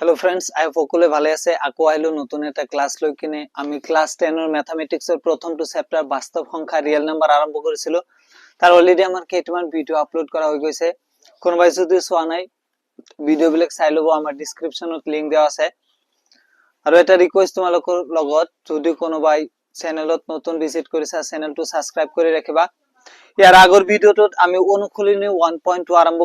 Hello friends I সকলে ভালে আছে আকো আইলো নতুন একটা ক্লাস লৈ কিনে আমি ক্লাস 10 এর ম্যাথমেটিক্সের প্রথম টু চ্যাপ্টার বাস্তব সংখ্যা রিয়েল নাম্বার আরম্ভ করেছিল তার অলরেডি আমার কেইটামান ভিডিও আপলোড করা হৈ গৈছে কোনবাই যদি সোয়া নাই ভিডিও বিলাক চাই লব আমার ডেসক্রিপশনত লিংক দেওয়া আছে আৰু এটা ৰিকুৱেষ্ট তোমালোকৰ লগত যদি কোনোবাই চেনেলত নতুন ভিজিট কৰিছা চেনেলটো সাবস্ক্ৰাইব কৰি ৰাখিবা ইয়াৰ আগৰ ভিডিওটোত আমি অনুশীলনী 1.2 আৰম্ভ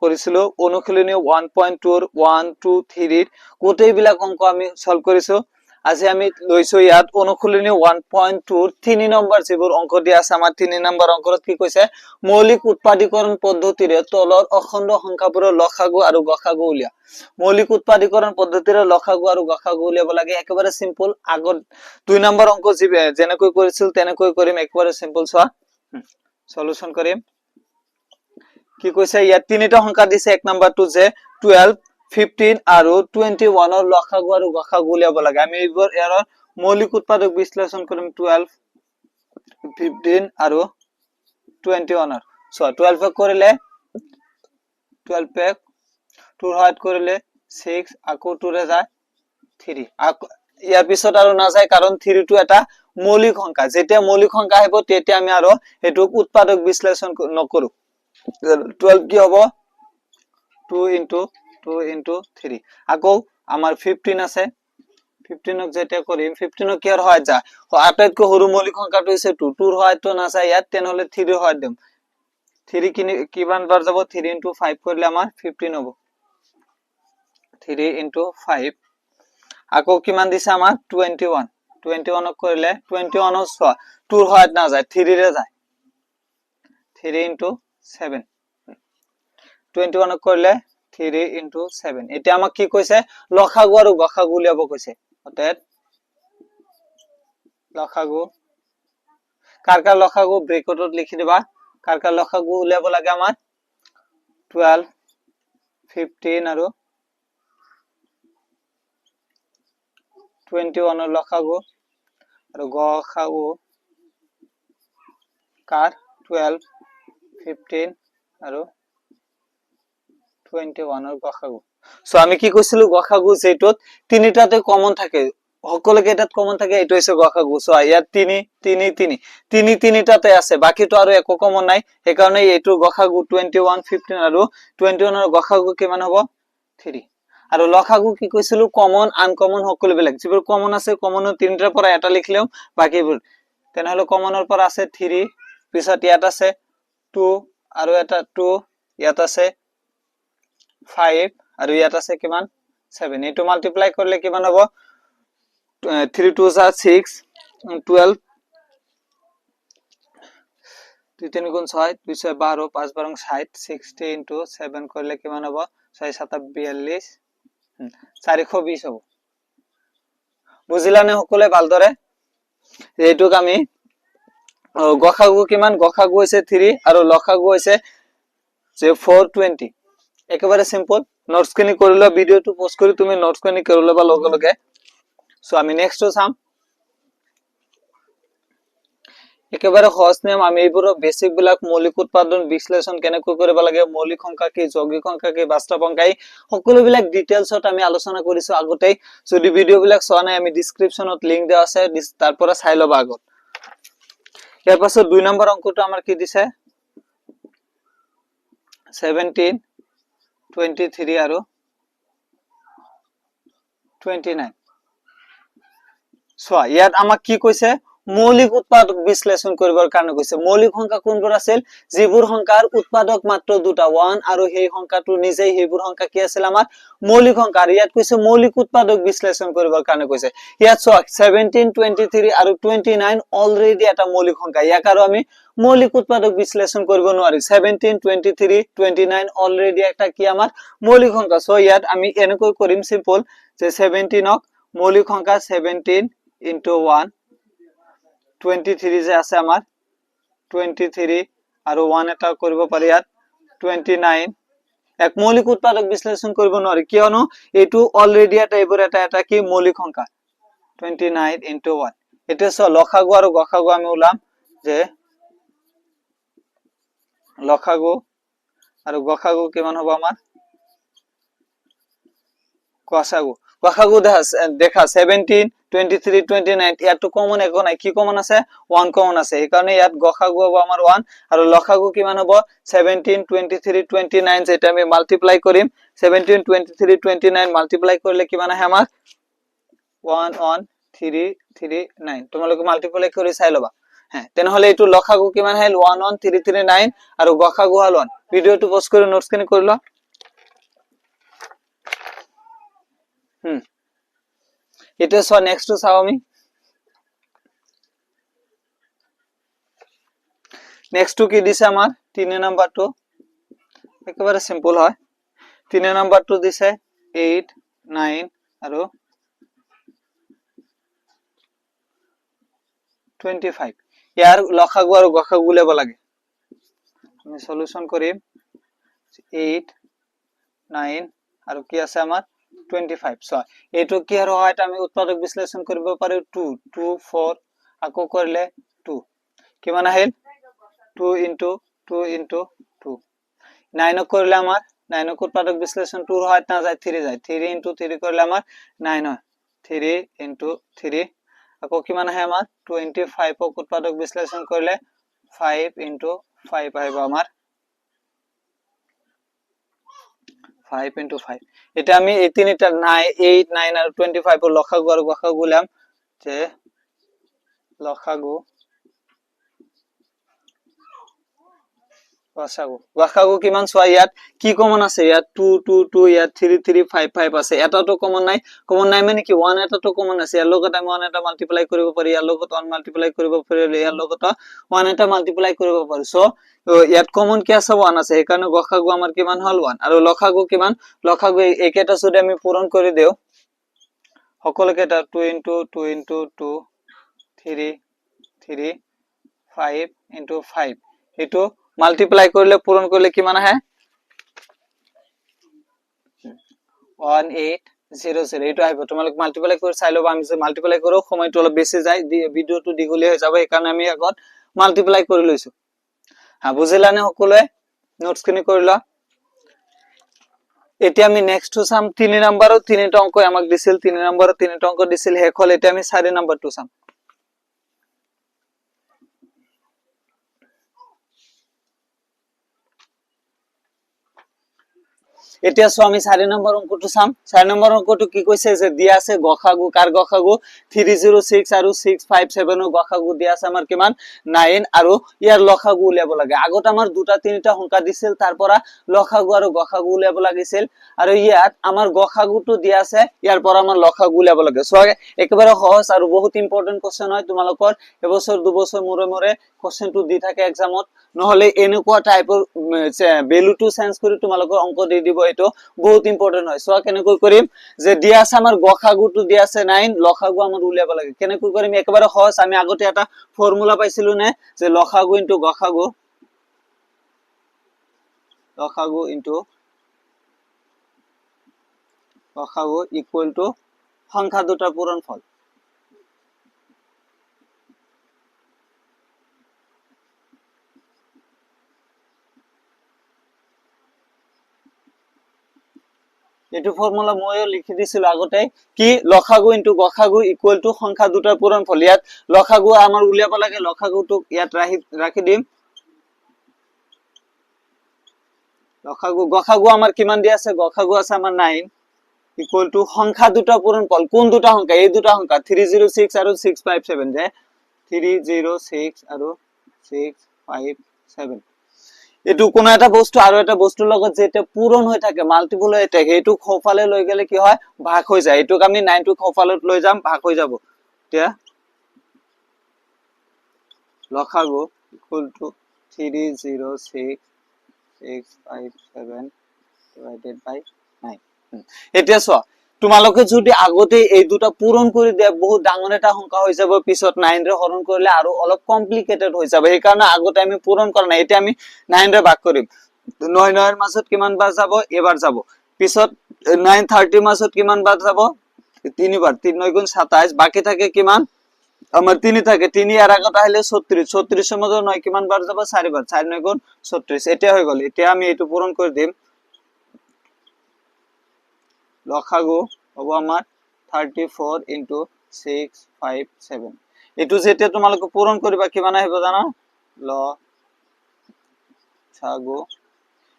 কৰিছিলো অনুশীলনী 1.2 ৰ 1 2 3 ৰ গোটেই বিলাক অংক আমি সলভ কৰিছো আজি আমি লৈছো ইয়াত অনুশীলনী 1.2 ৰ 3 নম্বৰ যিবোৰ অংক দিয়া আছে আমাৰ 3 নম্বৰ অংকত কি কৈছে মৌলিক উৎপাদীকৰণ পদ্ধতিৰে তলৰ অখণ্ড সংখ্যাবোৰৰ লসাগু আৰু গসাগু উলিয়া মৌলিক উৎপাদীকৰণ পদ্ধতিৰে লসাগু আৰু গসাগু উলিয়াব লাগে একেবাৰে সিম্পল আগৰ 2 নম্বৰ অংক যেনেকৈ কৰিছিল তেনেকৈ কৰিম একেবাৰে সিম্পল সোৱা সলিউশন কৰিম কি কৈছে ইয়াত তিনিটা সংখ্যা দিছে এক নাম্বাৰটো যে 12 15 আৰু 21 ৰ লসাগু আৰু গসাগু উলিয়াব লাগে আমি এইবোৰ এৰ মৌলিক উৎপাদক বিশ্লেষণ কৰিম 12 15 আৰু 21 ৰ সো 12 কৰিলে 12 2 হাত কৰিলে 6 আকৌ 2 ৰে যায় 3 ইয়াৰ পিছত আৰু না যায় কাৰণ 3 টো এটা মৌলিক সংখ্যা যেতিয়া মৌলিক সংখ্যা আহিব তেতিয়া আমি আৰু এটুক উৎপাদক বিশ্লেষণ নকৰো 12 কি হ'ব 2 into 3 আকৌ আমাৰ 15 আছে 15 ক যেটা কৰিম 15 কি হয় যা আটাইতকৈ সৰু মৌলিক সংখ্যাটো হৈছে 2 2 হয়তো না যায় ইয়াত তেনেহলে 3 হয় দিম 3 কিমান বাৰ যাব 3 into 5 কৰিলে আমাৰ 15 হ'ব 3 into 5 আকৌ কিমান দিছে আমাৰ 21 21 কৰিলে 21 ছ 2 হয় না যায় 3 ৰে যায় 3 into 7 21 কৰিলে 3 into 7 এটা আমাক কি কৈছে লসাগু আৰু গসাগু উলিয়াব কৈছে অতএব লসাগু কাৰকাৰ লসাগু ব্ৰেকেটত লিখি দিবা কাৰকাৰ লসাগু উলিয়াব লাগে আমাৰ 12 15 আৰু 21 ৰ লসাগু আৰু গসাগু কাৰ 12 15 আৰু 21 ৰ গসাগু সো আমি কি কৈছিলো গসাগু যেটোত তিনিটাতে কমন থাকে সকলোকে এটাত কমন থাকে এটো হৈছে গসাগু সো ইয়াত 3 3 3 তিনিটাতে আছে বাকিটো আৰু একো কমন নাই এই কাৰণে এটো গসাগু 21 15 আৰু 21 ৰ গসাগু কিমান হ'ব 3 আৰু লসাগু কি কৈছিলো কমন আনকমন সকলো বেলেগ যিবোৰ কমন আছে কমনৰ তিনিটাৰ পৰা এটা লিখলেও বাকিবোৰ তেনেহলে কমনৰ পৰা আছে 3 পিছত ইয়াত আছে 2 আৰু এটা 2 ইয়াত আছে 5 আৰু ইয়াত আছে কিমান 7 এটো মাল্টিপ্লাই কৰিলে কিমান হ'ব 3 2 are 6 12 2 3 গুণ 6 2 6 12 5 12 60 60 into 7 কৰিলে কিমান হ'ব 6 7 42 420 হ'ব বুজিলানে সকলে ভালদৰে এইটোক আমি গসাগু কিমান গসাগু হৈছে 3 আৰু লসাগু হৈছে যে 420 একেবাৰে সিম্পল নোটস খিনি কৰিলে ভিডিওটো পোস্ট কৰি তুমি নোটস খিনি কৰি লবা লগে লগে সো আমি নেক্সট চাম একেবাৰে সহজ নিয়ম আমি এইবোৰ বেসিক বিলাক মৌলিক উৎপাদন বিশ্লেষণ কেনেকৈ কৰিব লাগে মৌলিক সংখ্যা কি যৌগিক সংখ্যা কি বাস্তৱ সংখ্যা সকলো বিলাক ডিটেইলছত আমি আলোচনা কৰিছো আগতেই যদি ভিডিও বিলাক চোৱা নাই আমি ডেসক্ৰিপশনত লিংক দেওয়া আছে তাৰ পৰা চাই লবা আগত ইয়াৰ পাছত 2 নম্বৰ অংকটো আমাৰ কি দিছে 17 23 আৰু 29 সো ইয়াত আমাক কি কৈছে মৌলিক উৎপাদক বিশ্লেষণ কৰিবৰ কাৰণে কৈছে মৌলিক সংখ্যা কোনবোৰ আছিল যিবোৰ সংখ্যাৰ উৎপাদক মাত্ৰ দুটা 1 আৰু সেই সংখ্যাটো নিজেই সেইবোৰ সংখ্যা কি আছিল আমাৰ মৌলিক সংখ্যা ইয়াত কৈছে মৌলিক উৎপাদক বিশ্লেষণ কৰিবৰ কাৰণে কৈছে ইয়াত 17 23 আৰু 29 অলৰেডি এটা মৌলিক সংখ্যা ইয়াক আৰু আমি মৌলিক উৎপাদক বিশ্লেষণ কৰিব নোৱাৰি 17 23 29 অলৰেডি একটা কি আমাৰ মৌলিক সংখ্যা সো ইয়াত আমি এনেকৈ কৰিম সিম্পল যে 17 ক মৌলিক সংখ্যা 17 into 1 23 যে আছে আমাৰ 23 আৰু 1 এটা কৰিব পাৰি ইয়াত 29 এক মৌলিক উৎপাদক বিশ্লেষণ কৰিব নোৱাৰি কিয়নো এটো অলৰেডি এটা এইবোৰ এটা কি মৌলিক সংখ্যা 29 into 1 এটা সো লসাগু আৰু গসাগু আমি উলাম যে লসাগু আৰু গসাগু কিমান হ'ব আমাৰ গসাগু গসাগু দেখা 17 23 29 ইয়াতো কমন একো নাই কি কমন আছে 1 কমন আছে এই কারণে ইয়াত গসাগু হ'ব আমাৰ 1 আৰু লসাগু কিমান হ'ব 17 23 29 যেটা আমি মাল্টিপ্লাই কৰিম 17 23 29 মাল্টিপ্লাই কৰিলে কিমান আহে আমাৰ 11339 তোমালোকে মাল্টিপ্লাই কৰি চাই লবা হ্যাঁ তেনেহলে এইটো লসাগু কিমান আহিল 11339 আৰু গসাগু হল 1 ভিডিওটো পজ কৰি নোটস খিনি কৰি ল এটা সো নেক্সট চাও আমি নেক্সট কি দিছে আমার 3 নাম্বারটো একেবারে সিম্পল হয় 3 নাম্বারটো দিছে 8 9 আৰু 25 ইয়াৰ লসাগু আৰু গসাগু উলিয়াব লাগে আমি সলিউশন কৰিম 8 9 আৰু কি আছে আমাৰ 25 সো এটো কি আৰু হয় এটা আমি উৎপাদক বিশ্লেষণ কৰিব পাৰো 2 2 4 আকৌ কৰিলে 2 কিমান আহিল 2 into 2 into 2 9 কৰিলে আমাৰ 9 উৎপাদক বিশ্লেষণ 2 হয় না যায় 3 যায় 3 into 3 কৰিলে আমাৰ 9 হয় 3 into 3 আকৌ কিমান আহে আমাৰ 25 উৎপাদক বিশ্লেষণ কৰিলে 5 into 5 আহিব আমাৰ 5 into 5 এটা আমি এই তিনটা 8 9 আৰু 25 লসাগু আৰু গসাগু উলাম যে লসাগু গসাগু কিমান সোয়া ইয়াত কি কমন আছে ইয়াত 2 2 2 ইয়াত 3 3 5 5 আছে এটা তো কমন নাই মানে কি 1 এটা তো কমন আছে ইয়াৰ লগত আমি 1 এটা মাল্টিপ্লাই কৰিব পাৰি ইয়াৰ লগত 1 মাল্টিপ্লাই কৰিব পাৰি ইয়াৰ লগত 1 এটা মাল্টিপ্লাই কৰিব পাৰি সো ইয়াত কমন কি আছে 1 আছে এই কাৰণে গসাগু আমাৰ কিমান হল 1 আৰু লসাগু কিমান লসাগু একেটা যদি আমি পূৰণ কৰি দেও সকলোকে এটা 2 into 2 into 2 3 3 5 into 5 এটো মাল্টিপ্লাই কৰিলে পূৰণ কৰলে কি মানে হয় 1800 এটো আইবো তোমালোক মাল্টিপ্লাই কৰি চাই লবা আমি যে মাল্টিপ্লাই কৰো সময়টো অলপ বেছি যায় ভিডিওটো দীঘলী হৈ যাব এই কাৰণে আমি আগত মাল্টিপ্লাই কৰি লৈছো হা বুজিলানে সকলোৱে নোটস খিনি কৰিলা এতিয়া আমি নেক্সট চাম 3 নম্বৰৰ 3টা অংক আমাক দিছিল 3 নম্বৰৰ 3টা অংক দিছিল হেক হল এটা আমি 4 নম্বৰটো চাম এতিয়া সো আমি 4 নম্বৰ অংকটো চাম 4 নম্বৰ অংকটো কি কৈছে যে দিয়া আছে গসাগু কাৰ গসাগু 306 আৰু 657 ৰ গসাগু দিয়া আছে আমাৰ কিমান 9 আৰু ইয়াৰ লসাগু উলিয়াব লাগে আগত আমাৰ দুটা তিনিটা সংখ্যা দিছিল তাৰপৰা লসাগু আৰু গসাগু উলিয়াব লাগিছিল আৰু ইয়াত আমাৰ গসাগুটো দিয়া আছে ইয়াৰ পৰা আমাৰ লসাগু উলিয়াব লাগে সো একেবাৰে সহজ আৰু বহুত ইম্পৰ্টেন্ট কোশ্চেন হয় তোমালোকৰ এবছৰ দুবছৰ মূৰে মূৰে কোশ্চেনটো দি থাকে এক্সামত নহলে এনেকুৱা টাইপৰ ভ্যালুটো চেঞ্জ কৰি তোমালোকৰ অংক দি দিব এটো বহুত ইম্পৰ্টেন্ট হয় সো কেনেকৈ কৰিম যে দিয়া আছে আমাৰ গসাগুটো দিয়া আছে 9 লসাগু আমাৰ উলিয়াব লাগে কেনেকৈ কৰিম একেবাৰে সহজ আমি আগতে এটা ফৰ্মুলা পাইছিলো নে যে লসাগু ইনটু গসাগু ইকুয়াল টু সংখ্যা দুটাৰ পূৰণফল এটো ফর্মুলা মইও লিখি দিছিল আগতে কি লসাগু ইনটু গসাগু ইকুয়াল টু সংখ্যা দুটাৰ পূৰণফল ইয়াত লসাগু আমাৰ উলিয়াব লাগে লসাগুটো ইয়াত ৰাখি দিম গসাগু আমাৰ কিমান দি আছে গসাগু আছে আমাৰ 9 ইকুয়াল টু সংখ্যা দুটাৰ পূৰণফল কোন দুটা সংখ্যা এই দুটা সংখ্যা 306 আৰু 657 যে 306 আৰু 657 এটু কোন একটা বস্তু আৰু এটা বস্তুৰ লগত যেটা পূৰণ হৈ থাকে মাল্টিপল হৈ থাকে এটু খফালে লৈ গেলে কি হয় ভাগ হৈ যায় এটুক আমি 9 টু খফালত লৈ যাম ভাগ হৈ যাব তিয়া লসাগু ইকুয়াল টু 306,657 divided by 9 এতিয়া সো তোমালোকে যদি আগতে এই দুটা পূরণ কৰি দিয়া বহুত ডাঙৰ এটা সংখ্যা হৈ যাব পিছত 9 ৰে হৰণ কৰিলে আৰু অলপ কমপ্লিকেটেড হৈ যাব এই কাৰণে আগতে আমি পূৰণ কৰা নাই এটা আমি 9 ৰে ভাগ কৰিম 9 9 ৰ মাজত কিমান বাৰ যাব এবাৰ যাব পিছত 9 30 মাজত কিমান বাৰ যাব তিনিবাৰ 3 9 গুণ 27 বাকি থাকে কিমান আমার 3 থাকে 3 এর আগত আহিলে 36 36 এর মধ্যে 9 কিমান বার যাব 4 বার 4 9 গুণ 36 এটা হয়ে গেল এটা আমি এটু পূরণ করে দিম লসাগু হ'ব আমাৰ 34 into 657 এইটো যেতিয়া তোমালোকে পূৰণ কৰিবা কিমান আহিব জানা ল ছাগু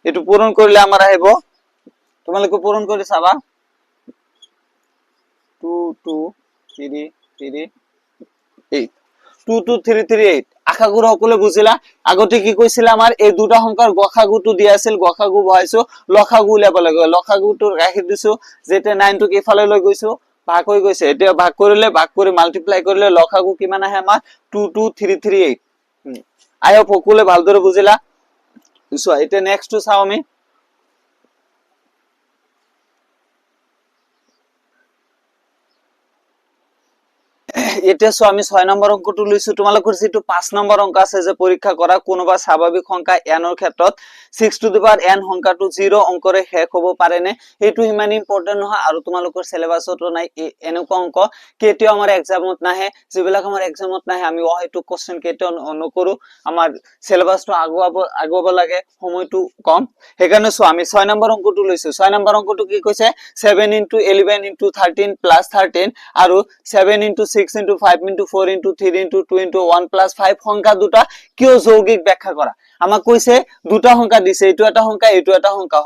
এইটো পূৰণ কৰিলে আমাৰ আহিব তোমালোকে পূৰণ কৰি চাবা 22338 22338 আশাগুৰু সকলে বুজিলা আগতে কি কৈছিল আমাৰ এই দুটা সংখ্যাৰ গসাগুটো দিয়া আছিল গসাগু বহাইছো লসাগু উলিয়াব লাগে লসাগুটো ৰাখি দিছো যেতে 9 টোক ইফালে লৈ গৈছো ভাগ হৈ গৈছে এতিয়া ভাগ কৰিলে ভাগ কৰি মাল্টিপ্লাই কৰিলে লসাগু কিমান আহে আমাৰ 22338 আয়ো সকলে ভালদৰে বুজিলা সো এটা নেক্সট টু চাও আমি এতিয়া সো আমি 6 নম্বৰ অংকটো লৈছো তোমালোকৰ যেটো 5 নম্বৰ অংক আছে যে পৰীক্ষা কৰা কোনোবা স্বাভাৱিক সংখ্যা n ৰ ক্ষেত্ৰত 6 টু দি পাৱাৰ n সংখ্যাটো 0 অংকৰে শেষ হ'ব পাৰে নে এটো ইমান ইম্পৰ্টেন্ট নহয় আৰু তোমালোকৰ সিলেবাসতো নাই এনেকুৱা অংক কেতিয়াও আমাৰ এক্সামত নাহে যিবিলাক আমাৰ এক্সামত নাহে আমি হয়তো কোশ্চেন কেতিয়াও নকৰো আমাৰ সিলেবাসটো আগুৱাব লাগে সময়টো কম হেকাৰণে সো আমি 6 নম্বৰ অংকটো লৈছো 6 নম্বৰ অংকটো কি কৈছে 7 into 11 into 13 plus 13 আৰু 7 into 6 into 5 into 4 into 3 into 2 into 1 plus 5 সংখ্যা দুটা কিয় যৌগিক ব্যাখ্যা কৰা আমাক কৈছে দুটা সংখ্যা দিছে এটো এটা সংখ্যা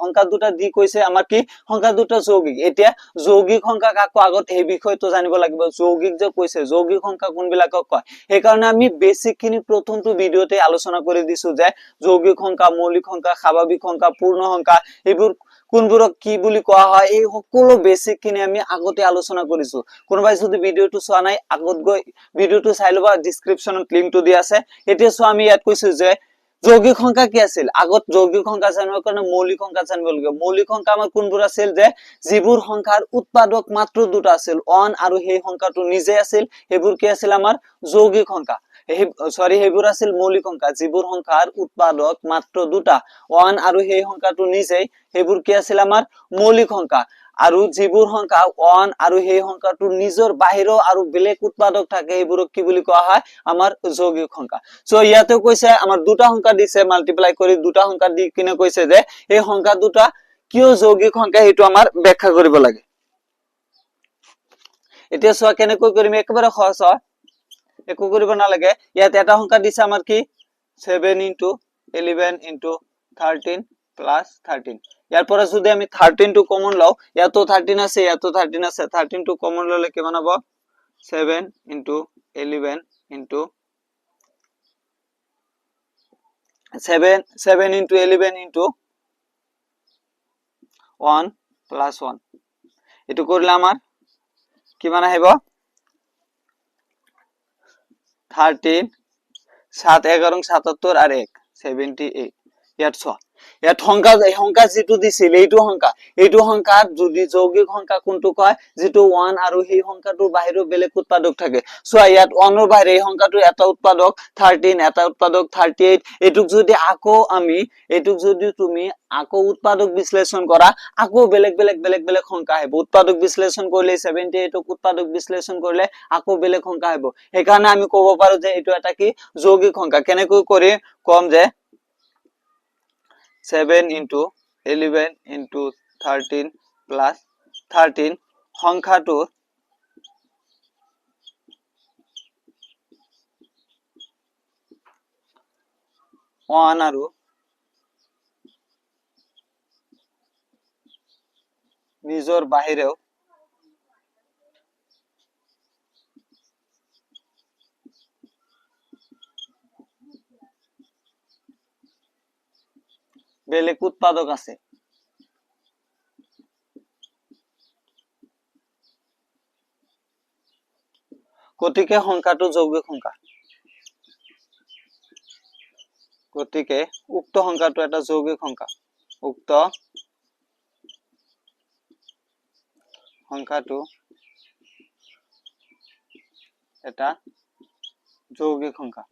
সংখ্যা দুটা দি কৈছে আমাৰ কি সংখ্যা দুটা যৌগিক এতিয়া যৌগিক সংখ্যা কাকো আগত এই বিষয়টো জানিব লাগিব যৌগিক যে কৈছে যৌগিক সংখ্যা কোনবিলাকক কয় এই কাৰণে আমি বেসিক খিনি প্ৰথমটো ভিডিওতে আলোচনা কৰি দিছো যে যৌগিক সংখ্যা মৌলিক সংখ্যা স্বাভাৱিক সংখ্যা পূৰ্ণ সংখ্যা এইবোৰ কোনবোৰক কি বুলি কোৱা হয় এই সকলো বেসিক খিনি আমি আগতে আলোচনা কৰিছো কোনোবাই যদি ভিডিওটো চোৱা নাই আগত গৈ ভিডিওটো চাই লবা ডেসক্ৰিপচনত লিংকটো দিয়া আছে এতিয়া সো আমি ইয়াত কৈছো যে যৌগিক সংখ্যা কি আছিল আগত যৌগিক সংখ্যা জানিবৰ কাৰণে মৌলিক সংখ্যা জানিব লাগিব মৌলিক সংখ্যা আমাৰ কোনবোৰ আছিল যে যিবোৰ সংখ্যাৰ উৎপাদক মাত্ৰ দুটা আছিল 1 আৰু সেই সংখ্যাটো নিজে আছিল হেবোৰ কি আছিল আমাৰ যৌগিক সংখ্যা হেবোৰ আছিল মৌলিক সংখ্যা যিবোৰ সংখ্যাৰ উৎপাদক মাত্ৰ দুটা 1 আৰু সেই সংখ্যাটো নিজে হেবোৰ কি আছিল আমাৰ মৌলিক সংখ্যা আৰু যিবোৰ সংখ্যা 1 আৰু সেই সংখ্যাটো নিজৰ বাহিৰৰ আৰু বেলেগ উৎপাদক থাকে হেবোৰক কি বুলি কোৱা হয় আমাৰ যৌগিক সংখ্যা সো ইয়াতে কৈছে আমাৰ দুটা সংখ্যা দিছে মাল্টিপ্লাই কৰি দুটা সংখ্যা দি কিনে কৈছে যে এই সংখ্যা দুটা কিয় যৌগিক সংখ্যা হেতু আমাৰ ব্যাখ্যা কৰিব লাগে এতিয়া সো কেনেকৈ কৰিম একেবাৰে সহজ হয় একো কৰিব নালাগে ইয়াত এটা সংখ্যা দিছে আমাৰ কি 7 into 11 into 13 plus 13 ইয়াৰ পৰা যদি আমি 13 টো কমন লও ইয়াতো 13 আছে ইয়াতো 13 আছে 13 টো কমন ললে কিমান হ'ব 7 into 11 into 7 into 11 into 1 plus 1 এটো করলে আমার কিমান আহিব 13 7 11 77 আর 1 78 ইয়াত ইয়াত সংখ্যা যেটো দিছিল এইটো সংখ্যাৰ যদি যৌগিক সংখ্যা কোনটো কয় যেটো 1 আৰু সেই সংখ্যাটোৰ বাহিৰৰ বেলেগ উৎপাদক থাকে সো ইয়াত 1 ৰ বাহিৰে এই সংখ্যাটো এটা উৎপাদক 13 এটা উৎপাদক 38 এটুক যদি তুমি আকৌ উৎপাদক বিশ্লেষণ কৰা আকৌ বেলেগ সংখ্যা আহিব উৎপাদক বিশ্লেষণ কৰিলে 78 উৎপাদক বিশ্লেষণ কৰিলে আকৌ বেলেগ সংখ্যা আহিব এই কাৰণে আমি ক'ব পাৰো যে এটো এটা কি যৌগিক সংখ্যা কেনেকৈ কৰি কম যে 7 into 11 into 13 plus 13 সংখ্যাটোৰ 1 আৰু নিজৰ বাহিৰেও বেলেগ উৎপাদক আছে গতিকে সংখ্যাটো যৌগিক সংখ্যা গতিকে উক্ত সংখ্যাটো এটা যৌগিক সংখ্যা উক্ত সংখ্যাটো এটা যৌগিক সংখ্যা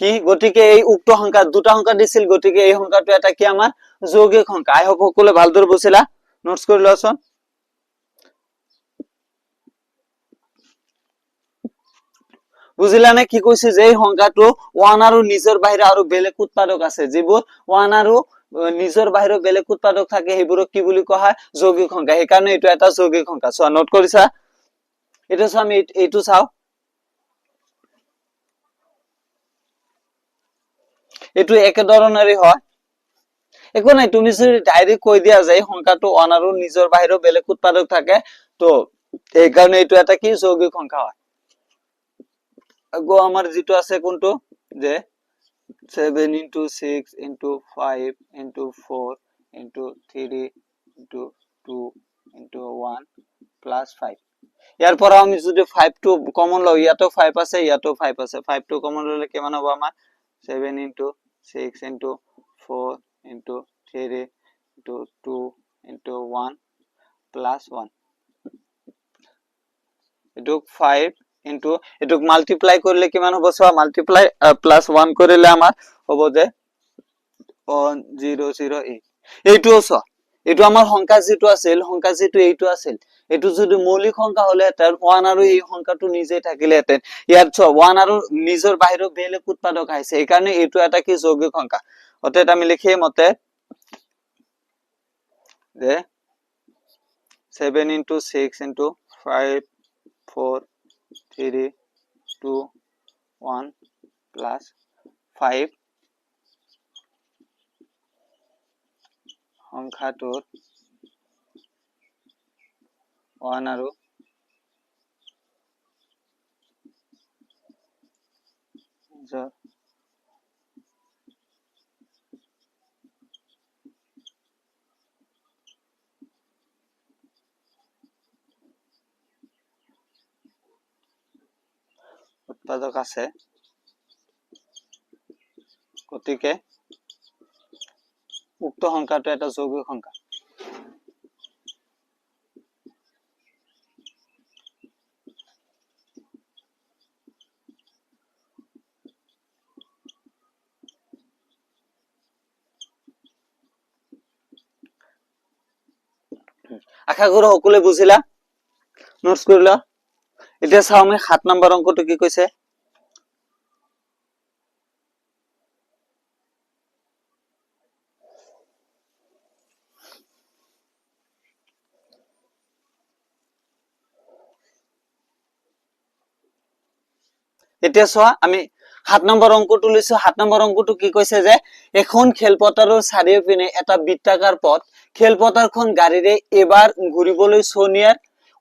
কি গতিকে এই উক্ত সংখ্যা দুটা সংখ্যা দিছিল গতিকে এই সংখ্যাটো এটা কি আমাৰ যৌগিক সংখ্যা আই হোপ সকলে ভালদৰে বুজিলা নোটস কৰি লওঁচোন বুজিলা নে কি কৈছে যে এই সংখ্যাটো 1 আৰু নিজৰ বাহিৰে আৰু বেলেগ উৎপাদক আছে যিবোৰ 1 আৰু নিজৰ বাহিৰে বেলেগ উৎপাদক থাকে সেইবোৰক কি বুলি কোৱা হয় যৌগিক সংখ্যা সেইকাৰণে এইটো এটা যৌগিক সংখ্যা সো নোট কৰিছা এটা সো আমি এইটো চাও এইটো একে ধৰণেৰে হয় একো নাই তুমি যদি ডাইৰেক্ট কৈ দিয়া যায় সংখ্যাটো 1 আৰু নিজৰ বাহিৰে বেলেগ উৎপাদক থাকে তো এই কাৰণে এইটো এটা কি যৌগিক সংখ্যা হয় আগো আমাৰ যেটো আছে কোনটো যে 7 into 6 into 5 into 4 into 3 into 2 into 1 plus 5 ইয়াৰ পৰা আমি যদি 5 টো কমন লও ইয়াতো 5 আছে ইয়াতো 5 আছে 5 টো কমন ললে কিমান হ'ব আমাৰ 7 into 6 into 4 into 3 into 2 into 1 plus 1 এটুক 5 into এটুক মাল্টিপ্লাই কৰিলে কিমান হ'ব সো মাল্টিপ্লাই প্লাস 1 কৰিলে আমাৰ হ'ব যে 1008 এইটো সো এইটো আমাৰ সংখ্যা যেটো আছিল সংখ্যা যেটো এইটো আছিল এইটো যদি মৌলিক সংখ্যা হলে তার 1 আৰু এই সংখ্যাটো নিজে থাকিলে হেতেন ইয়াত 1 আৰু নিজৰ বাহিৰে বেলেগ উৎপাদক আছে এই কাৰণে এইটো এটা কি যৌগিক সংখ্যা অতএব আমি লিখি মতে যে 7 into 6 into 5 4 3 2 1 plus 5 সংখ্যাটোৰ 1 আৰু উৎপাদক আছে গতিকে উক্ত সংখ্যাটো এটা যৌগিক সংখ্যা আশা কৰো সকলোৱে বুজিলা নোটস কৰিলা এতিয়া চাও আমি 7 নম্বৰ অংকটো কি কৈছে এতিয়া চোৱা আমি 7 নম্বৰ অংকটো লৈছো 7 নম্বৰ অংকটো কি কৈছে যে এখন খেলপথাৰৰ চাৰিওপিনে এটা বৃত্তাকাৰ পথ খেলপথাৰখন গাড়ীৰে এবাৰ ঘূৰিবলৈ সোনিয়াৰ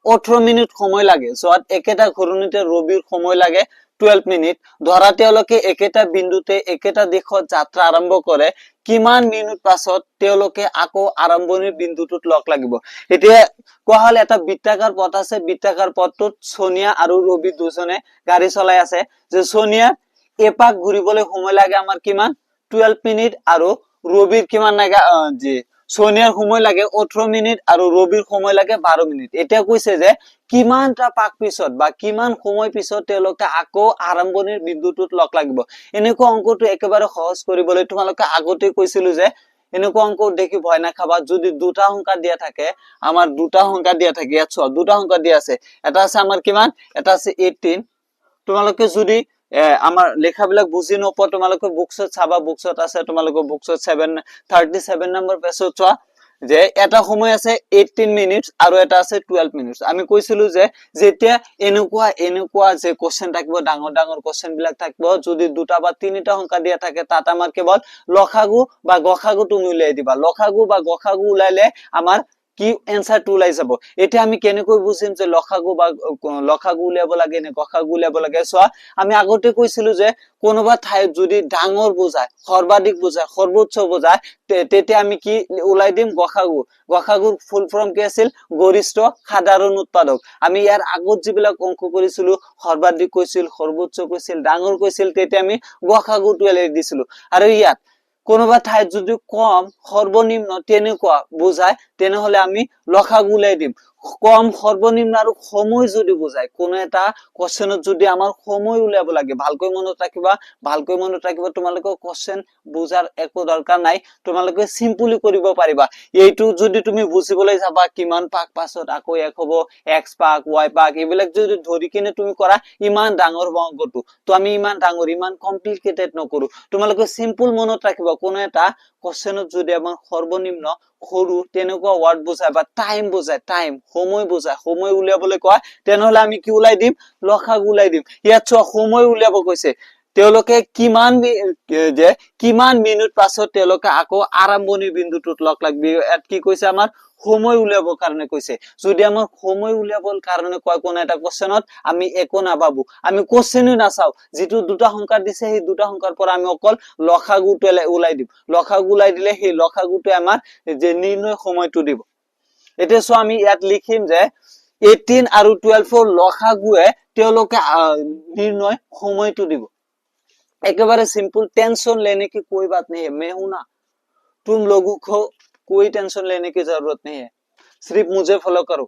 18 মিনিট সময় লাগে যত একেটা ঘূৰণিতে ৰবিৰ সময় লাগে 12 মিনিট ধৰা তেওঁলোকে একেটা বিন্দুতে একেটা দিশত যাত্ৰা আৰম্ভ কৰে কিমান মিনিট পাছত তেওঁলোকে আকৌ আৰম্ভণিৰ বিন্দুটোত লগ লাগিব এতিয়া কোৱা হল এটা বৃত্তাকাৰ পথ আছে বৃত্তাকাৰ পথটোত সোনিয়া আৰু ৰবি দুজনে গাড়ী চলাই আছে যে সোনিয়া এপাক ঘুৰিবলৈ সময় লাগে আমাৰ কিমান 12 মিনিট আৰু ৰবিৰ কিমান লাগে জি সোনিয়াৰ সময় লাগে 18 মিনিট আৰু ৰবিৰ সময় লাগে 12 মিনিট এটা কৈছে যে কিমানটা পাক পিছত বা কিমান সময় পিছত তেওঁলোকে আকৌ আৰম্ভণিৰ বিন্দুটোত লগ লাগিব এনেকুৱা অংকটো একেবাৰে সহজ কৰিবলৈ তোমালোকে আগতে কৈছিলো যে এনেকুৱা অংক দেখি ভয় না খাবা যদি দুটা সংখ্যা দিয়া থাকে আমাৰ দুটা সংখ্যা দিয়া থাকে ইয়াত দুটা সংখ্যা দিয়া আছে এটা আছে আমাৰ কিমান এটা আছে 18 তোমালোকে যদি আমাৰ লেখাবিলাক বুজি নপোৱা তোমালোকে বুকছত চাবা বুকছত আছে তোমালোকে বুকছত 37 নম্বৰ পেজত চোৱা যে এটা সময় আছে 18 মিনিটস আৰু এটা আছে 12 মিনিটস আমি কৈছিলো যে যেতিয়া এনেকুৱা যে কোশ্চেন থাকিব ডাঙৰ ডাঙৰ কোশ্চেন বিলাক থাকিব যদি দুটা বা তিনিটা সংখ্যা দিয়া থাকে তাত আমাৰ কেৱল লসাগু বা গসাগু তুমি উলাই দিবা লসাগু বা গসাগু উলাইলে আমাৰ কি এনসার টু লাই যাব এটা আমি কেনেকৈ বুজিম যে লসাগু বা লসাগু উলিয়াব লাগে নে গসাগু উলিয়াব লাগে সোয়া আমি আগতে কৈছিলো যে কোনোবা ঠাইত যদি ডাঙৰ বুজায় সৰ্বাধিক বুজায় সৰ্বোচ্চ বুজায় তেতিয়া আমি কি উলাই দিম গসাগু গসাগুৰ ফুল ফৰ্ম কি আছিল গৰিষ্ঠ সাধাৰণ উৎপাদক আমি ইয়াৰ আগত যিবিলাক অংক কৰিছিলো সৰ্বাধিক কৈছিল সৰ্বোচ্চ কৈছিল ডাঙৰ কৈছিল তেতিয়া আমি গসাগুটো উলাই দিছিলো আৰু ইয়াত কোনোবা ঠাইত যদি কম সৰ্বনিম্ন তেনেকুৱা বুজায় তেনেহলে আমি লসাগু উলাই দিম কম সৰ্বনিম্ন আৰু সময় যদি বুজায় কোনো এটা কোশ্চেনত যদি আমাৰ সময় উলিয়াব লাগে ভালকৈ মনত ৰাখিবা তোমালোকে কোশ্চেন বুজাৰ একো দৰকাৰ নাই তোমালোকে সিম্পলি কৰিব পাৰিবা এইটো যদি তুমি বুজিবলৈ যাবা কিমান পাক পাছত আকৌ এক হ'ব x পাক y পাক এইবিলাক যদি ধৰি কিনে তুমি কৰা ইমান ডাঙৰ অংকটো তো আমি ইমান ডাঙৰ ইমান কমপ্লিকেটেড নকৰো তোমালোকে সিম্পল মনত ৰাখিবা কোনো এটা কোশ্চেনত যদি আমাৰ সৰ্বনিম্ন সৰু তেনেকুৱা ওয়ার্ড বুজায় বা টাইম বুজায় টাইম সময় বুজায় সময় উলিয়াবলৈ কয় তেনেহলে আমি কি উলাই দিম লসাগু উলাই দিম ইয়াত চোৱা সময় উলিয়াব কৈছে তেওঁলোকে কিমান মিনিট পাছত তেওঁলোকে আকৌ আৰম্ভণি বিন্দুটোত লগ লাগবি ইয়াত কি কৈছে আমাৰ সময় উলিয়াবৰ কাৰণে কৈছে যদি আমাৰ সময় উলিয়াবৰ কাৰণে কয় কোন এটা কোশ্চেনত আমি একো নাভাবো আমি কোশ্চেনই নাচাও যেটো দুটা সংখ্যা দিছে সেই দুটা সংখ্যাৰ পৰা আমি অকল লসাগুটো উলাই দিম লসাগু উলাই দিলে সেই লসাগুটো আমাৰ যে নিৰ্ণয় সময়টো দিব এটা সো আমি ইয়াত লিখিম যে 18 আৰু 12 ৰ লসাগুৱে তেওঁলোকে নিৰ্ণয় সময়টো দিব একেবারে सिंपल टेंशन लेने की कोई बात नहीं है मैं हूं ना तुम लोगों को कोई टेंशन लेने की जरूरत नहीं है सिर्फ मुझे फॉलो करो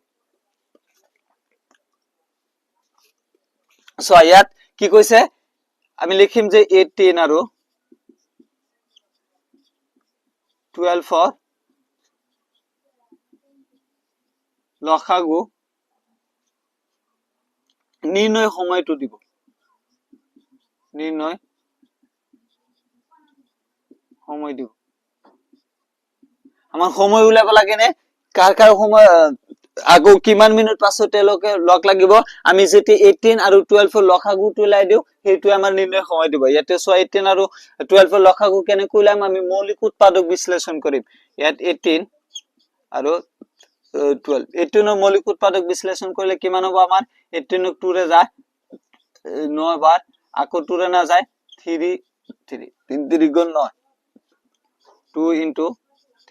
सो यात কি কৈছে আমি লিখিম যে 18 আৰু 12 ৰ লসাগু নিৰ্ণয় সময়টো দিব নিৰ্ণয় সময় দিব আমাৰ সময় উলাব লাগে নে কাৰ সময় আগো কিমান মিনিট পাছত তেওঁলোকে লগ লাগিব আমি যেতি 18 আৰু 12 ৰ লসাগুটো উলাই দিও হেতু আমাৰ নিৰ্ণয় সময় দিব ইয়াতে সো 18 আৰু 12 ৰ লসাগু কেনে কইলাম আমি মৌলিক উৎপাদক বিশ্লেষণ কৰিম ইয়াত 18 আৰু 12 18 ৰ মৌলিক উৎপাদক বিশ্লেষণ কৰিলে কিমান হ'ব আমাৰ 18 ক 2 ৰে যায় 9 বাৰ আকৌ 2 ৰে না যায় 3 3 গুণ 9 2 into